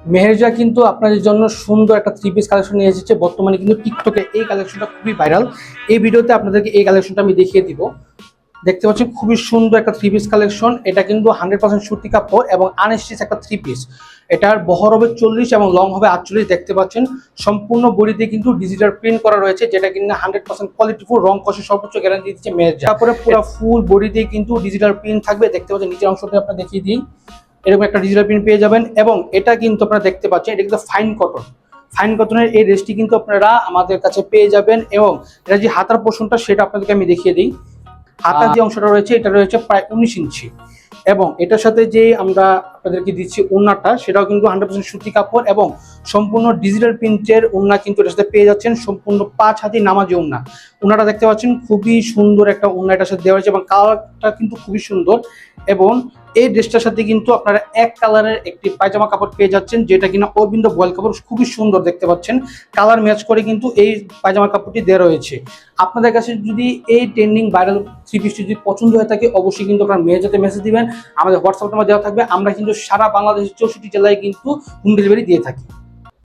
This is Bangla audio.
মেহেরজা কিন্তু আপনাদের জন্য সুন্দর একটা থ্রি পিস কালেকশন নিয়ে এসেছে। বর্তমানে কিন্তু টিকটকে এই কালেকশনটা খুবই ভাইরাল। এই ভিডিওতে আপনাদেরকে এই কালেকশনটা আমি দেখিয়ে দিব। দেখতে পাচ্ছেন খুবই সুন্দর একটা থ্রি পিস কালেকশন। এটা কিন্তু 100% সুতি কাপড় এবং আনস্টিচ একটা থ্রি পিস। এটার বহর হবে 40 এবং লং হবে 48। দেখতে পাচ্ছেন সম্পূর্ণ বডিতে কিন্তু ডিজিটাল প্রিন্ট করা রয়েছে, যেটা কিনা 100% কোয়ালিটিফুল, রং কষে সর্বোচ্চ গ্যারান্টি দিচ্ছে মেহেরজা। তারপরে পুরো ফুল বডিতে কিন্তু ডিজিটাল প্রিন্ট থাকবে। দেখতে পাচ্ছেন নিচের অংশটা আপনারা দেখিয়ে দিই, এরকম একটা ডিজিটাল প্রিন্ট পেয়ে যাবেন। এবং এটা কিন্তু আপনারা দেখতে পাচ্ছেন এটা কিন্তু ফাইন কটন। ফাইন কটনের এই ড্রেসটি কিন্তু আপনারা আমাদের কাছে পেয়ে যাবেন। এবং এটা যে হাতার পোর্শনটা সেটা আপনাদেরকে আমি দেখিয়ে দিই। হাতার যে অংশটা রয়েছে এটা রয়েছে প্রায় 19 ইঞ্চি। এবং এটার সাথে যে আমরা আপনাদেরকে দিচ্ছি ওড়নাটা, সেটাও কিন্তু 100% সুতি কাপড় এবং সম্পূর্ণ ডিজিটাল প্রিন্টের ওড়না কিন্তু এটার সাথে পেয়ে যাচ্ছেন। সম্পূর্ণ 5 হাতি নামাজি ওড়না। ওড়নাটা দেখতে পাচ্ছেন খুবই সুন্দর একটা ওড়না এটার সাথে দেওয়া হয়েছে এবং কালারটা কিন্তু খুবই সুন্দর। এবং এই ড্রেসটার সাথে কিন্তু আপনারা এক কালারের একটি পায়জামা কাপড় পেয়ে যাচ্ছেন, যেটা কিনা অরবিন্দ বয়েল কাপড়, খুবই সুন্দর দেখতে পাচ্ছেন। কালার ম্যাচ করে কিন্তু এই পায়জামা কাপড়টি দেওয়া রয়েছে। আপনাদের কাছে যদি এই ট্রেন্ডিং ভাইরাল থ্রি পিসটি যদি পছন্দ হয়ে থাকে, অবশ্যই কিন্তু আপনার মেহেরজাতে মেসেজ দিবেন। আমাদের হোয়াটসঅ্যাপ নাম্বার দেওয়া থাকবে। আমরা কিন্তু সারা বাংলাদেশের 64 জেলায় কিন্তু হোম ডেলিভারি দিয়ে থাকি।